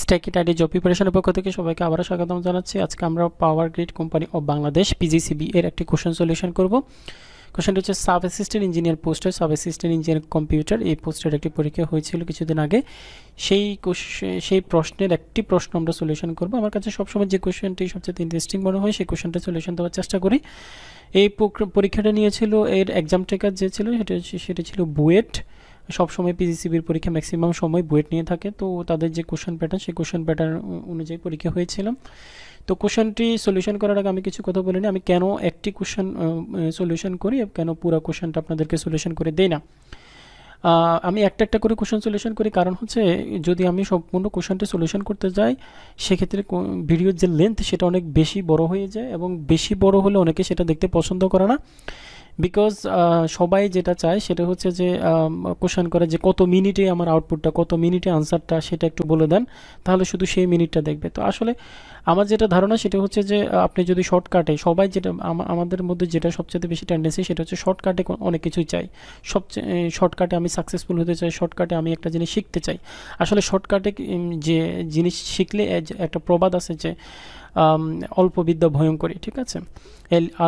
স্ট্যাকিট ID job প্রিপারেশনের পক্ষ থেকে সবাইকে আবারও স্বাগতম জানাচ্ছি। আজকে আমরা power grid company of Bangladesh PGCB এর একটি কোশ্চেন সলিউশন করব। কোশ্চেনটি হচ্ছে সাব অ্যাসিস্ট্যান্ট ইঞ্জিনিয়ার পোস্টে, সাব অ্যাসিস্ট্যান্ট ইঞ্জিনিয়ার কম্পিউটার এই পোস্টের একটি পরীক্ষা হয়েছিল কিছুদিন আগে। সেই প্রশ্নের একটি প্রশ্ন আমরা সলিউশন করব। আমার কাছে সবসময় যে কোশ্চেনটি সবচেয়ে ইন্টারেস্টিং মনে হয় সেই কোশ্চেনটা সলিউশন দেওয়ার চেষ্টা করি। এই পরীক্ষাটা নিয়েছিল, এর এক্সাম টেকার যে ছিল সেটা ছিল বুয়েট। সবসময় পিজিসিবির পরীক্ষা ম্যাক্সিমাম সময় বুয়েট নিয়ে থাকে, তো তাদের যে কোশ্চেন প্যাটার্ন সেই কোশ্চেন প্যাটার্ন অনুযায়ী পরীক্ষা হয়েছিল। তো কোশ্চেনটি সলিউশন করার আগে আমি কিছু কথা বলিনি, আমি কেন একটি কোশ্চেন সলিউশন করি, কেন পুরো কোশ্চেনটা আপনাদেরকে সলিউশন করে দেই না। আমি একটা করে কোশ্চেন সলিউশন করি, কারণ হচ্ছে যদি আমি সম্পূর্ণ কোশ্চেনটি সলিউশন করতে যাই সেক্ষেত্রে ভিডিওর যে লেন্থ সেটা অনেক বেশি বড় হয়ে যায়, এবং বেশি বড় হলে অনেকে সেটা দেখতে পছন্দ করে না। বিকজ সবাই যেটা চায় সেটা হচ্ছে যে কোশ্চেন করে যে কত মিনিটে আমার আউটপুটটা, কত মিনিটে আনসারটা সেটা একটু বলে দেন, তাহলে শুধু সেই মিনিটটা দেখবে। তো আসলে আমার যেটা ধারণা সেটা হচ্ছে যে আপনি যদি শর্টকাটে, সবাই যেটা আমাদের মধ্যে যেটা সবচেয়ে বেশি টেন্ডেন্সি সেটা হচ্ছে শর্টকাটে অনেক কিছুই চাই। শর্টকাটে আমি সাকসেসফুল হতে চাই, শর্টকাটে আমি একটা জিনিস শিখতে চাই। আসলে শর্টকাটে যে জিনিস শিখলে একটা প্রবাদ আছে যে অল্প বিদ্যা ভয়ঙ্করী, ঠিক আছে,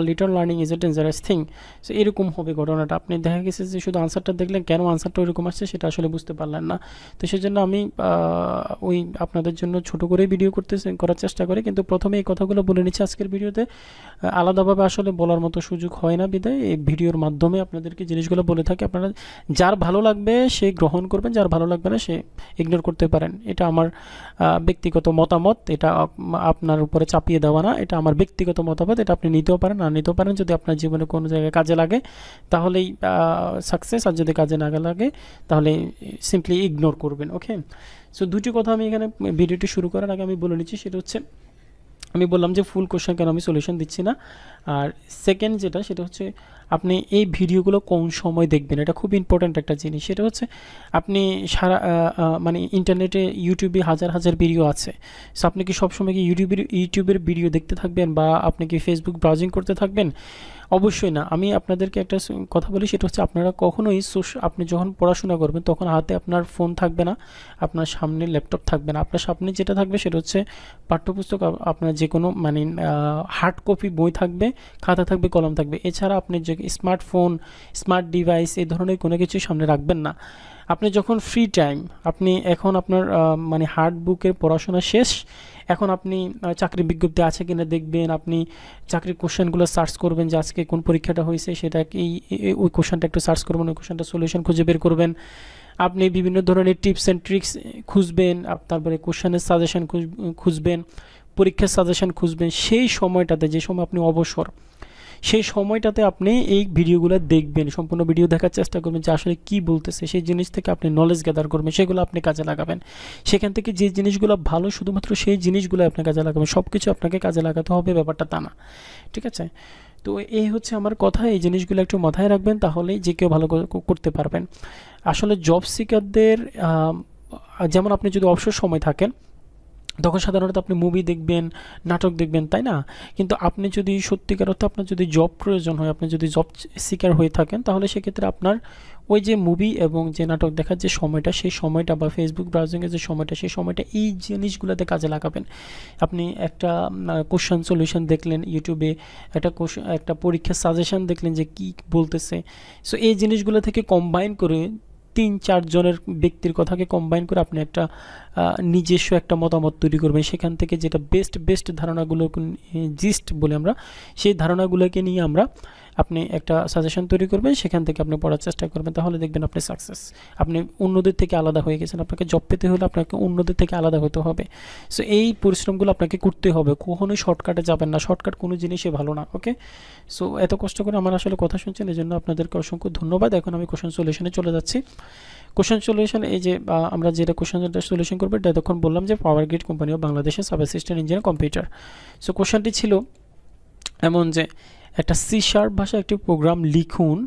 little learning is a dangerous thing. So এরকম হবে ঘটনাটা। আপনি দেখা গেছে যে শুধু আনসারটা দেখলেন, কেন আনসারটা ওইরকম আসছে সেটা আসলে বুঝতে পারলেন না। তো সেই জন্য আমি ওই আপনাদের জন্য ছোট করে ভিডিও করার চেষ্টা করি, কিন্তু প্রথমে এই কথাগুলো বলে নিচ্ছি আজকের ভিডিওতে। আলাদাভাবে আসলে বলার মতো সুযোগ হয় না, বিদায় এই ভিডিওর মাধ্যমে আপনাদেরকে জিনিসগুলো বলে থাকি। আপনারা যার ভালো লাগবে সে গ্রহণ করবেন, যার ভালো লাগবে না সে ইগনোর করতে পারেন। এটা আমার ব্যক্তিগত মতামত, এটা আপনার উপরে চাপিয়ে দেওয়া না, এটা আমার ব্যক্তিগত মতামত। এটা আপনি নিতেও পারেন, না নিতেও পারেন। যদি আপনার জীবনে কোনো জায়গায় কাজে লাগে তাহলেই সাকসেস, আর যদি কাজে না লাগে তাহলে সিম্পলি ইগনোর করবেন। ওকে, সো দুটি কথা আমি এখানে ভিডিওটি শুরু করার আগে আমি বলে নিচ্ছি। সেটা হচ্ছে আমি বললাম যে ফুল কোশ্চেন কেন আমি সলিউশন দিচ্ছি না, আর সেকেন্ড যেটা সেটা হচ্ছে আপনি এই ভিডিওগুলো কোন সময় দেখবেন, এটা খুব ইম্পর্ট্যান্ট একটা জিনিস। সেটা হচ্ছে আপনি সারা মানে ইন্টারনেটে ইউটিউবে হাজার হাজার ভিডিও আছে। সো আপনি কি সবসময় কি ইউটিউবের ভিডিও দেখতে থাকবেন, বা আপনি কি ফেসবুক ব্রাউজিং করতে থাকবেন? অবশ্যই না। আমি আপনাদেরকে একটা কথা বলি, সেটা হচ্ছে আপনারা কখনোই আপনি যখন পড়াশোনা করবেন তখন হাতে আপনার ফোন থাকবে না, আপনার সামনে ল্যাপটপ থাকবে না। আপনার সামনে যেটা থাকবে সেটা হচ্ছে পাঠ্যপুস্তক, আপনার যে কোনো মানে হার্ড কপি বই থাকবে, খাতা থাকবে, কলম থাকবে। এছাড়া আপনি যে স্মার্টফোন, স্মার্ট ডিভাইস এই ধরনের কোনো কিছু সামনে রাখবেন না। আপনি যখন ফ্রি টাইম, আপনি এখন আপনার মানে হার্ড বুকের পড়াশোনা শেষ, এখন আপনি চাকরির বিজ্ঞপ্তি আছে কিনা দেখবেন, আপনি চাকরির কোশ্চেনগুলো সার্চ করবেন যে আজকে কোন পরীক্ষাটা হয়েছে সেটা ওই কোশ্চেনটা একটু সার্চ করবেন, ওই কোশ্চেনটা সলিউশন খুঁজে বের করবেন। আপনি বিভিন্ন ধরনের টিপস অ্যান্ড ট্রিক্স খুঁজবেন, তারপরে কোশ্চেনের সাজেশন খুঁজবেন, পরীক্ষার সাজেশন খুঁজবেন। সেই সময়টাতে, যে সময় আপনি অবসর, সেই সময়টাতে আপনি এই ভিডিওগুলো দেখবেন, সম্পূর্ণ ভিডিও দেখার চেষ্টা করবেন যে আসলে কী বলতেছে, সেই জিনিস থেকে আপনি নলেজ গ্যাদার করবেন, সেগুলো আপনি কাজে লাগাবেন। সেখান থেকে যে জিনিসগুলো ভালো শুধুমাত্র সেই জিনিসগুলো আপনি কাজে লাগাবেন, সব কিছু আপনাকে কাজে লাগাতে হবে ব্যাপারটা তা না, ঠিক আছে। তো এই হচ্ছে আমার কথা, এই জিনিসগুলো একটু মাথায় রাখবেন, তাহলেই যে কেউ ভালো করতে পারবেন। আসলে জব সিকারদের যেমন আপনি যদি অবসর সময় থাকেন তখন সাধারণত আপনি মুভি দেখবেন, নাটক দেখবেন, তাই না? কিন্তু আপনি যদি সত্যিকার অর্থে আপনার যদি জব প্রয়োজন হয়, আপনি যদি জব সিকার হয়ে থাকেন, তাহলে সেক্ষেত্রে আপনার ওই যে মুভি এবং যে নাটক দেখার যে সময়টা, সেই সময়টা বা ফেসবুক ব্রাউজিংয়ের যে সময়টা, সেই সময়টা এই জিনিসগুলোতে কাজে লাগাবেন। আপনি একটা কোশ্চেন সলিউশন দেখলেন ইউটিউবে, একটা পরীক্ষার সাজেশন দেখলেন যে কি বলতেছে। সো এই জিনিসগুলো থেকে কম্বাইন করে ৩-৪ জনের ব্যক্তির কথাকে কম্বাইন করে আপনি একটা নিজস্ব একটা মতামত তৈরি করবেন। সেখান থেকে যেটা বেস্ট ধারণাগুলো, জিস্ট বলে আমরা, সেই ধারণাগুলোকে নিয়ে আপনি একটা সাজেশন তৈরি করবেন, সেখান থেকে আপনি পড়ার চেষ্টা করবেন, তাহলে দেখবেন আপনি সাকসেস। আপনি অন্যদের থেকে আলাদা হয়ে গেছেন। আপনাকে জব পেতে হলে আপনাকে অন্যদের থেকে আলাদা হতে হবে। সো এই পরিশ্রমগুলো আপনাকে করতে হবে, কখনোই শর্টকাটে যাবেন না, শর্টকাট কোনো জিনিসই ভালো না। ওকে, সো এত কষ্ট করে আমার আসলে কথা শুনছেন, এই জন্য আপনাদেরকে অসংখ্য ধন্যবাদ। এখন আমি কোশ্চেন সলিউশনে চলে যাচ্ছি। কোশ্চেন সলিউশন, এই যে আমরা যেটা কোশ্চেনটা সলিউশন করবো, এটা তখন বললাম যে পাওয়ার গ্রিড কোম্পানি অফ বাংলাদেশের sub assistant engineer computer. So কোশ্চেনটি ছিল এমন যে একটা সি# ভাষায় একটি প্রোগ্রাম লিখুন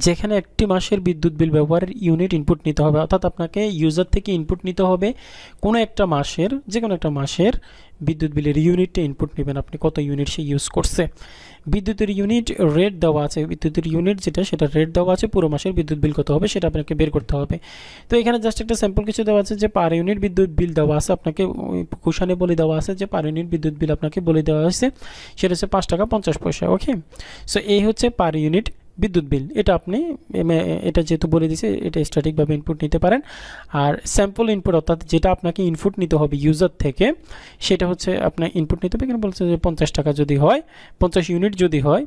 যেখানে একটি মাসের বিদ্যুৎ বিল ব্যবহারের ইউনিট ইনপুট নিতে হবে। অর্থাৎ আপনাকে ইউজার থেকে ইনপুট নিতে হবে কোনো একটা মাসের, যে কোনো একটা মাসের বিদ্যুৎ বিলের ইউনিটটা ইনপুট নেবেন, আপনি কত ইউনিট সে ইউজ করছে। বিদ্যুতের ইউনিট রেট দেওয়া আছে, বিদ্যুতের ইউনিট যেটা সেটা রেট দেওয়া আছে, পুরো মাসের বিদ্যুৎ বিল কত হবে সেটা আপনাকে বের করতে হবে। তো এখানে জাস্ট একটা স্যাম্পল কিছু দেওয়া আছে যে পার ইউনিট বিদ্যুৎ বিল দেওয়া আছে, আপনাকে কোশ্চেনে বলে দেওয়া আছে যে পার ইউনিট বিদ্যুৎ বিল আপনাকে বলে দেওয়া হয়েছে সেটা হচ্ছে 5 টাকা 50 পয়সা। ওকে, সো এই হচ্ছে পার ইউনিট বিদ্যুৎ বিল। এটা আপনি এটা যেহেতু বলে দিয়েছে এটা স্ট্যাটিকভাবে ইনপুট নিতে পারেন। আর স্যাম্পল ইনপুট অর্থাৎ যেটা আপনাকে ইনপুট নিতে হবে ইউজার থেকে সেটা হচ্ছে আপনার ইনপুট নিতে হবে। এখানে বলছে যে 50 টাকা যদি হয়, 50 ইউনিট যদি হয়,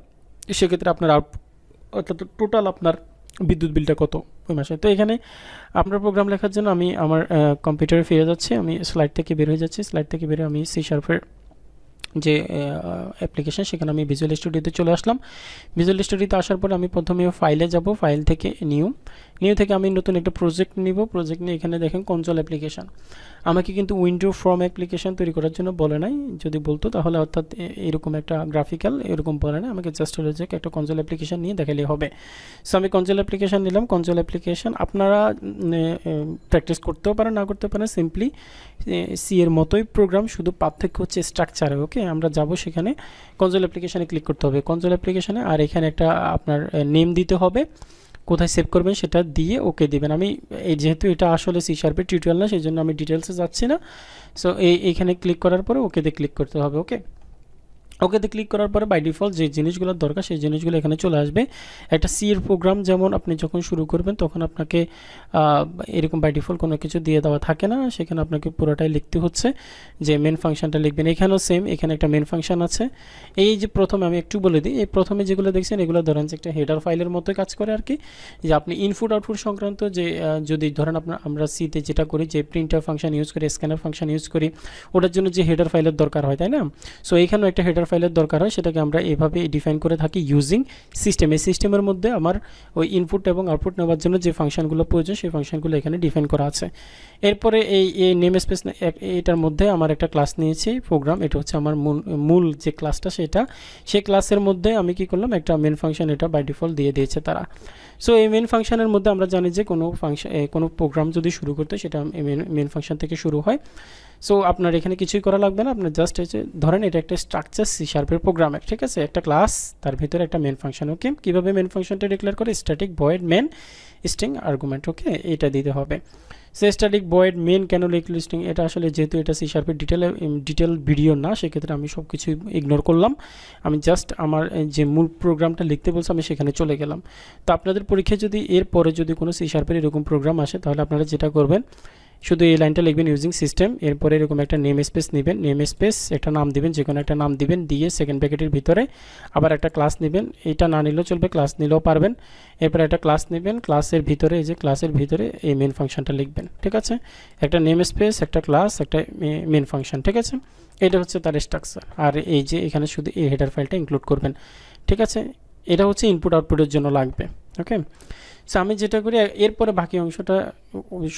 সেক্ষেত্রে আপনার আউটপুট অর্থাৎ টোটাল আপনার বিদ্যুৎ বিলটা কত ওই মাসে। তো এখানে আপনার প্রোগ্রাম লেখার জন্য আমি আমার কম্পিউটারে ফিরে যাচ্ছি, আমি স্লাইড থেকে বের হয়ে যাচ্ছি। স্লাইড থেকে বের হয়ে আমি সি শার্পের যে অ্যাপ্লিকেশন সেখানে আমি ভিজুয়াল স্টুডিওতে চলে আসলাম। ভিজুয়াল স্টুডিওতে আসার পর আমি প্রথমে ফাইলে যাব, ফাইল থেকে নিউ থেকে আমি নতুন একটা প্রজেক্ট নিব। প্রজেক্ট নিয়ে এখানে দেখেন কনসোল অ্যাপ্লিকেশন। আমাকে কিন্তু উইন্ডো ফ্রম অ্যাপ্লিকেশন তৈরি করার জন্য বলে নাই, যদি বলতো তাহলে অর্থাৎ এরকম একটা গ্রাফিক্যাল এরকম বলে না, আমাকে জাস্ট হলো যে একটা কনসোল অ্যাপ্লিকেশন নিয়ে দেখালে হবে। সো আমি কনসোল অ্যাপ্লিকেশন নিলাম। কনসোল অ্যাপ্লিকেশন আপনারা প্র্যাকটিস করতেও পারেন না করতেও পারেন, সিম্পলি সি এর মতোই প্রোগ্রাম, শুধু পার্থক্য হচ্ছে স্ট্রাকচারে। ওকে, আমরা যাব সেখানে কনসোল অ্যাপ্লিকেশনে ক্লিক করতে হবে, কনসোল অ্যাপ্লিকেশনে, আর এখানে একটা আপনার নেম দিতে হবে, কোথায় সেভ করবেন সেটা দিয়ে ওকে দিবেন। আমি যেহেতু এটা আসলে সি শার্পের টিউটোরিয়াল না সেই জন্য আমি ডিটেলসে যাচ্ছি না। সো এইখানে ক্লিক করার পরে ওকেতে ক্লিক করতে হবে। ওকেতে ক্লিক করার পরে বাই ডিফল্ট যে জিনিসগুলোর দরকার সেই জিনিসগুলো এখানে চলে আসবে। একটা সি এর প্রোগ্রাম যেমন আপনি যখন শুরু করবেন তখন আপনাকে এরকম বাই ডিফল্ট কোনো কিছু দিয়ে দেওয়া থাকে না, সেখানে আপনাকে পুরোটাই লিখতে হচ্ছে, যে মেন ফাংশনটা লিখবেন। এখানেও সেম, এখানে একটা মেন ফাংশন আছে। এই যে প্রথমে আমি একটু বলে দিই, এই প্রথমে যেগুলো দেখছেন এগুলো ধরেন যে একটা হেডার ফাইলের মতোই কাজ করে আর কি, যে আপনি ইনপুট আউটপুট সংক্রান্ত যে যদি ধরেন আমরা সিতে যেটা করি যে প্রিন্টার ফাংশন ইউজ করি, স্ক্যানার ফাংশন ইউজ করি, ওটার জন্য যে হেডার ফাইলের দরকার হয়, তাই না? সো এইখানেও একটা হেডার ফাইলের দরকার হয়, সেটাকে আমরা এভাবে ডিফাইন করে থাকি ইউজিং সিস্টেম। এই সিস্টেমের মধ্যে আমার ওই ইনপুট এবং আউটপুট নেওয়ার জন্য যে ফাংশনগুলো প্রয়োজন সেই ফাংশনগুলো এখানে ডিফাইন করা আছে। এরপরে এই নেম স্পেস এটার মধ্যে আমার একটা ক্লাস নিয়েছি প্রোগ্রাম, এটা হচ্ছে আমার মূল যে ক্লাসটা সেটা, সেই ক্লাসের মধ্যে আমি কি করলাম একটা মেন ফাংশন এটা বাই ডিফল্ট দিয়ে দিয়েছে তারা। সো এই মেন ফাংশনের মধ্যে আমরা জানি যে কোনো প্রোগ্রাম যদি শুরু করতে সেটা মেন ফাংশন থেকে শুরু হয়। সো আপনার এখানে কিছুই করা লাগবে না, আপনার জাস্ট হচ্ছে ধরেন এটা একটা স্ট্রাকচার সি শার্পের প্রোগ্রামের, ঠিক আছে, একটা ক্লাস তার ভিতরে একটা মেন ফাংশন। ওকে, কীভাবে মেন ফাংশনটা ডিক্লেয়ার করে, static void main string argument. Okay, এটা দিতে হবে। সে স্ট্যাটিক ভয়েড মেন কেন লিখলো স্ট্রিং, এটা আসলে যেহেতু এটা সি শার্পের ডিটেল ভিডিও না সেক্ষেত্রে আমি সব কিছু ইগনোর করলাম, আমি জাস্ট আমার যে মূল প্রোগ্রামটা লিখতে বলছি আমি সেখানে চলে গেলাম। তো আপনাদের পরীক্ষায় যদি এরপরে যদি কোনো সি শার্পের এরকম প্রোগ্রাম আসে তাহলে আপনারা যেটা করবেন শুধু এই লাইনটা লিখবেন ইউজিং সিস্টেম, এরপরে এরকম একটা নেম স্পেস নেবেন, নেম স্পেস একটা নাম দিবেন, যে কোনো একটা নাম দিবেন, দিয়ে সেকেন্ড ব্র্যাকেটের ভিতরে আবার একটা ক্লাস নেবেন, এটা না নিলেও চলবে, ক্লাস নিলেও পারবেন। এরপরে একটা ক্লাস নেবেন, ক্লাসের ভিতরে এই যে ক্লাসের ভিতরে এই মেন ফাংশনটা লিখবেন, ঠিক আছে, একটা নেম স্পেস একটা ক্লাস একটা মেন ফাংশন, ঠিক আছে, এটা হচ্ছে তার স্ট্রাকচার। আর এই যে এখানে শুধু এই হেডার ফাইলটা ইনক্লুড করবেন, ঠিক আছে, এটা হচ্ছে ইনপুট আউটপুটের জন্য লাগবে। ওকে, সো আমি যেটা করি এরপরে বাকি অংশটা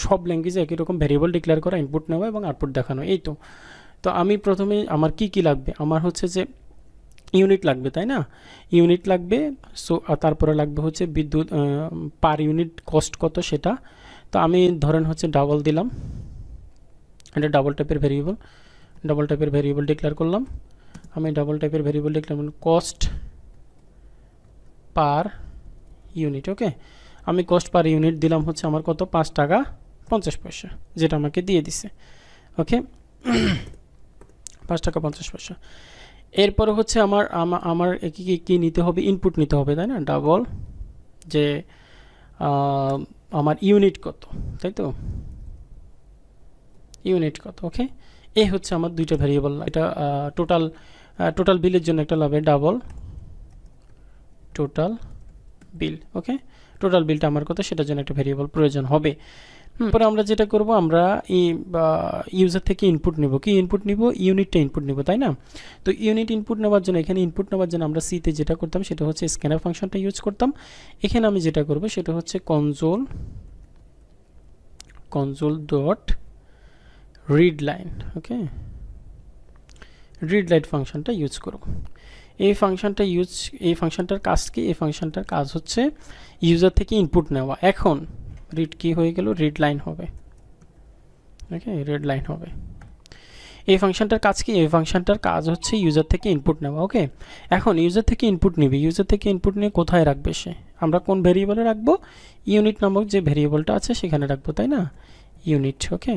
সব ল্যাঙ্গুয়েজে একই রকম ভ্যারিয়েবল ডিক্লেয়ার করা, ইনপুট নেওয়া এবং আউটপুট দেখানো, এই তো। তো আমি প্রথমে আমার কি লাগবে, আমার হচ্ছে যে ইউনিট লাগবে, তাই না, ইউনিট লাগবে। সো তারপরে লাগবে হচ্ছে বিদ্যুৎ পার ইউনিট কস্ট কত সেটা। তো আমি ধরেন হচ্ছে ডাবল দিলাম, এটা ডাবল টাইপের ভ্যারিয়েবল ডিক্লেয়ার করলাম। আমি ডাবল টাইপের ভ্যারিয়েবল ডিক্লেয়ার করলাম কস্ট পার ইউনিট। ওকে, আমি কস্ট পার ইউনিট দিলাম হচ্ছে আমার কত, 5 টাকা 50 পয়সা, যেটা আমাকে দিয়ে দিছে। ওকে, 5 টাকা 50 পয়সা। এরপরে হচ্ছে আমার কি নিতে হবে, ইনপুট নিতে হবে, তাই না, ডাবল যে আমার ইউনিট কত, তাই তো, ইউনিট কত। ওকে, এই হচ্ছে আমার দুইটা ভ্যারিয়েবল, এটা টোটাল বিলের জন্য একটা লাগবে ডাবল টোটাল বিল। ওকে, টোটাল বিলটা আমার কত সেটার জন্য একটা ভ্যারিয়েবল প্রয়োজন হবে। পরে আমরা যেটা করব, আমরা ইউজার থেকে ইনপুট নেব, কি ইনপুট নিব, ইউনিটটা ইনপুট নিব, তাই না। তো ইউনিট ইনপুট নেওয়ার জন্য এখানে ইনপুট নেওয়ার জন্য আমরা সিতে যেটা করতাম সেটা হচ্ছে স্ক্যানার ফাংশনটা ইউজ করতাম। এখানে আমি যেটা করব সেটা হচ্ছে কনসোল ডট রিড লাইন। ওকে, রিড লাইন ফাংশনটা ইউজ করব। এই ফাংশনটার কাজ কি, এই ফাংশনটার কাজ হচ্ছে ইউজার থেকে ইনপুট নেওয়া। এখন রিড কি হয়ে গেল, রিড লাইন হবে। ওকে, রিড লাইন হবে। এই ফাংশনটার কাজ কি? এই ফাংশনটার কাজ হচ্ছে ইউজার থেকে ইনপুট নেওয়া। ওকে, এখন ইউজার থেকে ইনপুট নেবে, ইউজার থেকে ইনপুট নিয়ে কোথায় রাখবে সে? আমরা কোন ভেরিয়েবলে রাখবো? ইউনিট নামক যে ভেরিয়েবলটা আছে সেখানে রাখবো, তাই না? ইউনিট। ওকে,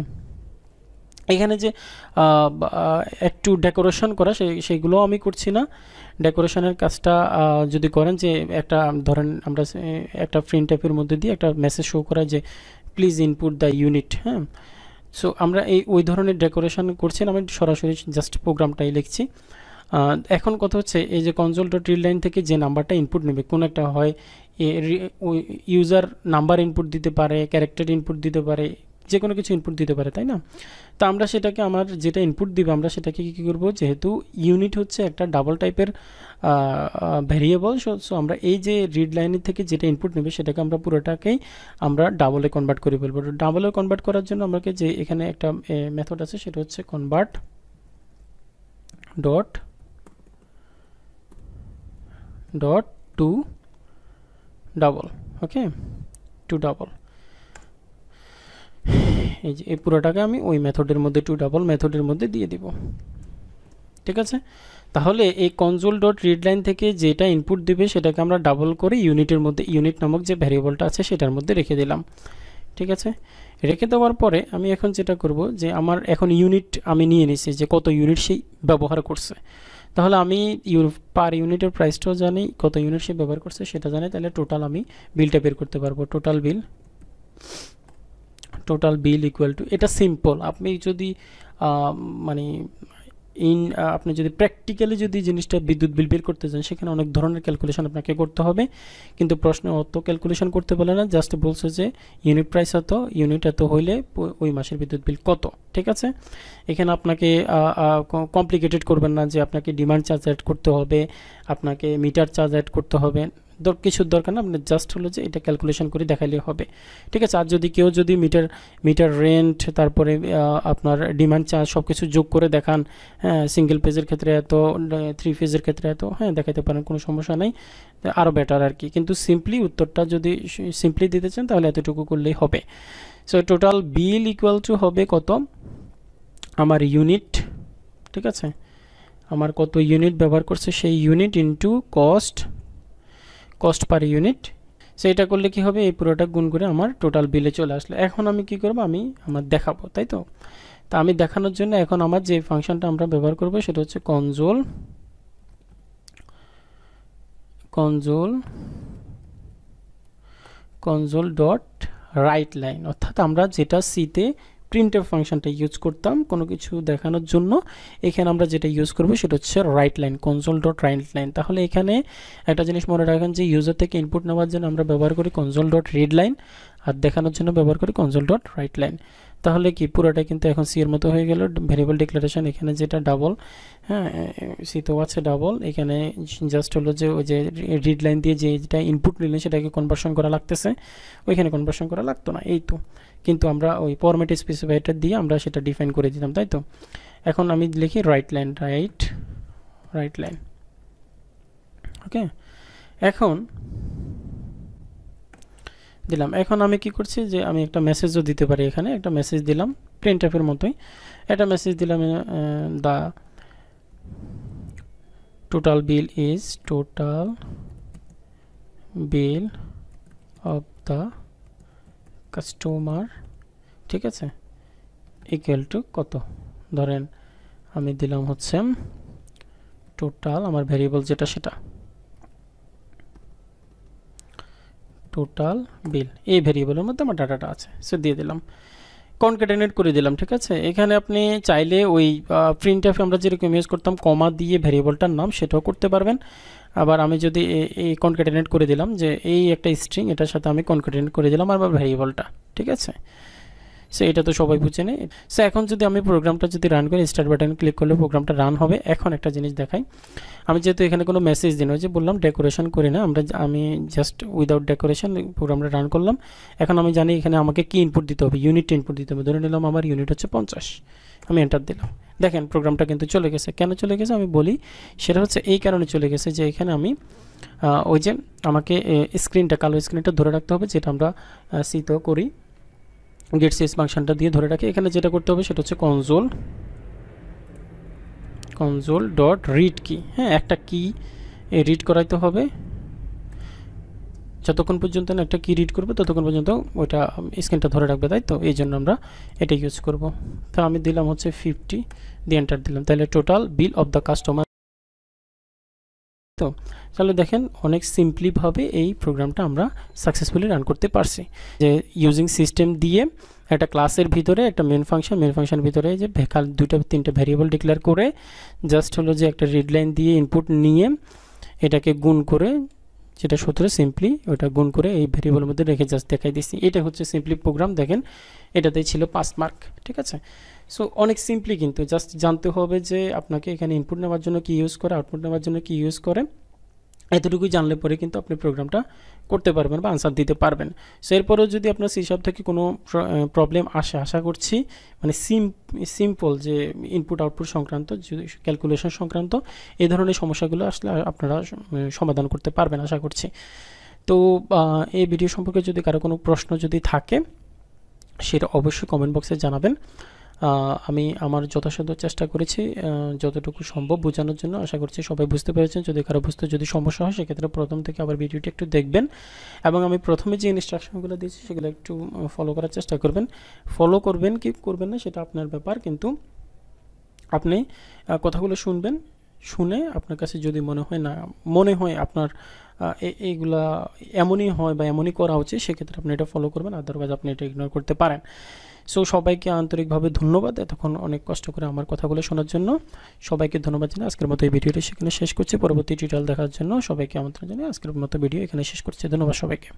এখানে যে একটু ডেকোরেশন করা সেইগুলো আমি করছি না। ডেকোরেশনের কাজটা যদি করেন, যে একটা ধরেন আমরা একটা প্রিন্ট টাইপের মধ্যে দিয়ে একটা মেসেজ শো করা যে প্লিজ ইনপুট দ্য ইউনিট। হ্যাঁ, সো আমরা ওই ধরনের ডেকোরেশন করছি না, আমি সরাসরি জাস্ট প্রোগ্রামটাই লিখছি। এখন কথা হচ্ছে এই যে কনসোল ডট রিড লাইন থেকে যে নাম্বারটা ইনপুট নেবে, কোন একটা হয় ইউজার নাম্বার ইনপুট দিতে পারে, ক্যারেক্টার ইনপুট দিতে পারে, যে কোনো কিছু ইনপুট দিতে পারে, তাই না? তো আমরা সেটাকে আমার যেটা ইনপুট দিবে আমরা সেটাকে কী করব, যেহেতু ইউনিট হচ্ছে একটা ডাবল টাইপের ভ্যারিয়েবল, সো আমরা এই যে রিড লাইনের থেকে যেটা ইনপুট নেবে সেটাকে আমরা পুরোটাকেই আমরা ডাবলে কনভার্ট করে ফেলবো। ডাবলে কনভার্ট করার জন্য আমাকে যে এখানে একটা মেথড আছে সেটা হচ্ছে কনভার্ট ডট টু ডাবল। ওকে, টু ডাবল, এই যে এই পুরোটাকে আমি ওই মেথডের মধ্যে টু ডাবল মেথডের মধ্যে দিয়ে দিব। ঠিক আছে, তাহলে এই কনসোল ডট রিড লাইন থেকে যেটা ইনপুট দিবে সেটাকে আমরা ডাবল করে ইউনিটের মধ্যে, ইউনিট নামক যে ভ্যারিয়েবলটা আছে সেটার মধ্যে রেখে দিলাম। ঠিক আছে, রেখে দেওয়ার পরে আমি এখন যেটা করব, যে আমার এখন ইউনিট আমি নিয়ে নিছি যে কত ইউনিট সেই ব্যবহার করছে। তাহলে আমি পার ইউনিটের প্রাইসটাও জানি, কত ইউনিট সে ব্যবহার করছে সেটা জানি, তাহলে টোটাল আমি বিলটা বের করতে পারবো। টোটাল বিল ইকুয়াল টু, এটা সিম্পল। আপনি যদি মানে আপনি যদি প্র্যাকটিক্যালি যদি জিনিসটা বিদ্যুৎ বিল বের করতে চান সেখানে অনেক ধরনের ক্যালকুলেশন আপনাকে করতে হবে, কিন্তু প্রশ্নে অত ক্যালকুলেশন করতে বলে না, জাস্ট বলছে যে ইউনিট প্রাইস এত, ইউনিট এত হইলে ওই মাসের বিদ্যুৎ বিল কত। ঠিক আছে, এখানে আপনাকে কমপ্লিকেটেড করবেন না যে আপনাকে ডিমান্ড চার্জ অ্যাড করতে হবে, আপনাকে মিটার চার্জ অ্যাড করতে হবে, কিছুর দরকার না, আপনি জাস্ট হলো যে এটা ক্যালকুলেশন করে দেখালে হবে। ঠিক আছে, আর যদি কেউ যদি মিটার রেন্ট, তারপরে আপনার ডিমান্ড চার্জ সব কিছু যোগ করে দেখান, হ্যাঁ, সিঙ্গেল পেজের ক্ষেত্রে এত, 3 ফেজের ক্ষেত্রে এত, হ্যাঁ দেখাতে পারেন, কোনো সমস্যা নেই, আরও বেটার আর কি। কিন্তু সিম্পলি উত্তরটা যদি সিম্পলি দিতে চান তাহলে এতটুকু করলেই হবে। So total bill equal to হবে কত, আমার ইউনিট। ঠিক আছে, আমার কত ইউনিট ব্যবহার করছে সেই unit into cost per unit. So এটা করলে কি হবে, এই পুরোটা গুণ করে আমার টোটাল বিলে চলে আসলো। এখন আমি কি করব, আমি আমার দেখাবো, তাই তো? তা আমি দেখানোর জন্য এখন আমার যে ফাংশনটা আমরা ব্যবহার করব সেটা হচ্ছে কনসোল ডট রাইট লাইন, অর্থাৎ আমরা যেটা সিতে প্রিন্টএফ ফাংশনটা ইউজ করতাম কোনো কিছু দেখানোর জন্য, এখানে আমরা যেটা ইউজ করব সেটা হচ্ছে right line, console dot right line. তাহলে এখানে একটা জিনিস মনে রাখেন যে ইউজার থেকে ইনপুট নেওয়ার জন্য আমরা ব্যবহার করি কনসোল ডট রিড লাইন, আর দেখানোর জন্য ব্যবহার করি কনসোল ডট রাইট লাইন। তাহলে কি পুরোটা কিন্তু এখন সি এর মতো হয়ে গেল। ভেরিয়েবল ডিক্লারেশন এখানে যেটা ডাবল, হ্যাঁ সি তো আছে ডাবল, এখানে জাস্ট হলো যে ওই যে রিড লাইন দিয়ে যেটা ইনপুট নিলেন সেটাকে কনভার্সন করা লাগতেছে, ওইখানে কনভার্সন করা লাগতো না, এই তো। কিন্তু আমরা ওই ফরম্যাট স্পেসিফায়ারটা দিয়ে আমরা সেটা ডিফাইন করে দিতাম, তাই তো? এখন আমি লিখি রাইট লাইন। ওকে, এখন দিলাম। এখন আমি কি করছি যে আমি একটা মেসেজও দিতে পারি, এখানে একটা মেসেজ দিলাম প্রিন্টএফের মতোই, একটা মেসেজ দিলাম, the total bill is total bill of the customer. ঠিক আছে, ইকুয়াল টু কত, ধরেন আমি দিলাম হচ্ছে টোটাল, আমার ভেরিয়েবল যেটা সেটা টোটাল বিল, এই ভেরিয়েবলের মধ্যে আমার ডাটাটা আছে, সো দিয়ে দিলাম, কনক্যাটেনেট করে দিলাম। ঠিক আছে, এখানে আপনি চাইলে ওই প্রিন্টএফে আমরা যেরকম ইউজ করতাম কমা দিয়ে ভেরিয়েবলটার নাম সেটাও করতে পারবেন। আবার আমি যদি এই কনক্যাটেনেট করে দিলাম যে এই একটা স্ট্রিং, এটার সাথে আমি কনক্যাটেনেট করে দিলাম আবার ভেরিয়েবলটা। ঠিক আছে, সো এটা তো সবাই বুঝে নেই। সো এখন যদি আমি প্রোগ্রামটা যদি রান করি, স্টার্ট বাটনে ক্লিক করলে প্রোগ্রামটা রান হবে। এখন একটা জিনিস দেখাই, আমি যেহেতু এখানে কোনো মেসেজ দিন, ওই যে বললাম ডেকোরেশন করি না, আমি জাস্ট উইদাউট ডেকোরেশন প্রোগ্রামটা রান করলাম। এখন আমি জানি এখানে আমাকে কি ইনপুট দিতে হবে, ইউনিট ইনপুট দিতে হবে। ধরে নিলাম আমার ইউনিট হচ্ছে 50, আমি এন্টার দিলাম। দেখেন প্রোগ্রামটা কিন্তু চলে গেছে। কেন চলে গেছে আমি বলি, সেটা হচ্ছে এই কারণে চলে গেছে যে এখানে আমি ওই যে আমাকে স্ক্রিনটা, কালো স্ক্রিনটা ধরে রাখতে হবে, যেটা আমরা সিতেও করি, গেট সিএস ফাংশনটা দিয়ে ধরে রাখি। এখানে যেটা করতে হবে সেটা হচ্ছে কনসোল কনসোল ডট রিড কি, হ্যাঁ একটা কি রিড করাইতে হবে, যতক্ষণ পর্যন্ত না একটা কি রিড করবে ততক্ষণ পর্যন্ত ওইটা স্ক্রিনটা ধরে রাখবে, তাই তো এই জন্য আমরা এটা ইউজ করব। তো আমি দিলাম হচ্ছে 50 দিয়ে এন্টার দিলাম, তাহলে total bill of the customer. তো তাহলে দেখেন অনেক সিম্পলিভাবে এই প্রোগ্রামটা আমরা সাকসেসফুলি রান করতে পারছি, যে ইউজিং সিস্টেম দিয়ে একটা ক্লাসের ভিতরে একটা মেন ফাংশনের ভিতরে যে দুইটা তিনটা ভ্যারিয়েবল ডিক্লেয়ার করে জাস্ট হলো যে একটা রিড লাইন দিয়ে ইনপুট নিয়ে এটাকে গুণ করে, যেটা সূত্রে সিম্পলি ওটা গুণ করে এই ভ্যারিয়েবলের মধ্যে রেখে জাস্ট দেখাই দিচ্ছি। এটা হচ্ছে সিম্পলি প্রোগ্রাম, দেখেন এটাতেই ছিল 5 মার্ক, ঠিক আছে। সো অনেক সিম্পলি, কিন্তু জাস্ট জানতে হবে যে আপনাকে এখানে ইনপুট নেওয়ার জন্য কি ইউজ করে, আউটপুট নেওয়ার জন্য কি ইউজ করে, এতটুকুই জানলে পরে কিন্তু আপনি প্রোগ্রামটা করতে পারবেন বা আনসার দিতে পারবেন। সো এরপরেও যদি আপনার সি শার্প থেকে কোনো প্রবলেম আসে, আশা করছি মানে সিম্পল যে ইনপুট আউটপুট সংক্রান্ত, ক্যালকুলেশন সংক্রান্ত এই ধরনের সমস্যাগুলো আসলে আপনারা সমাধান করতে পারবেন আশা করছি। তো এই ভিডিও সম্পর্কে যদি কারো কোনো প্রশ্ন যদি থাকে সেটা অবশ্যই কমেন্ট বক্সে জানাবেন। আমি আমার যথাসাধ্য চেষ্টা করেছি যতটুকু সম্ভব বোঝানোর জন্য, আশা করছি সবাই বুঝতে পেরেছেন। যদি কারো বুঝতে যদি সমস্যা হয় সেক্ষেত্রে প্রথম থেকে আবার ভিডিওটি একটু দেখবেন এবং আমি প্রথমে যে ইনস্ট্রাকশনগুলো দিয়েছি সেগুলো একটু ফলো করার চেষ্টা করবেন। ফলো করবেন কি করবেন না সেটা আপনার ব্যাপার, কিন্তু আপনি কথাগুলো শুনবেন, শুনে আপনার কাছে যদি মনে হয় আপনার এইগুলা এমনই হয় বা এমনই করা উচিত, সেক্ষেত্রে আপনি এটা ফলো করবেন, আদারওয়াইজ আপনি এটা ইগনোর করতে পারেন। সো সবাইকে আন্তরিকভাবে ধন্যবাদ এতক্ষণ অনেক কষ্ট করে আমার কথাগুলো শোনার জন্য। সবাইকে ধন্যবাদ জানাই। আজকের মতো এই ভিডিওটি সেখানে শেষ করছি। পরবর্তী টিউটোরিয়াল দেখার জন্য সবাইকে আমন্ত্রণ জানাই। আজকের মতো ভিডিও এখানে শেষ করছি। ধন্যবাদ সবাইকে।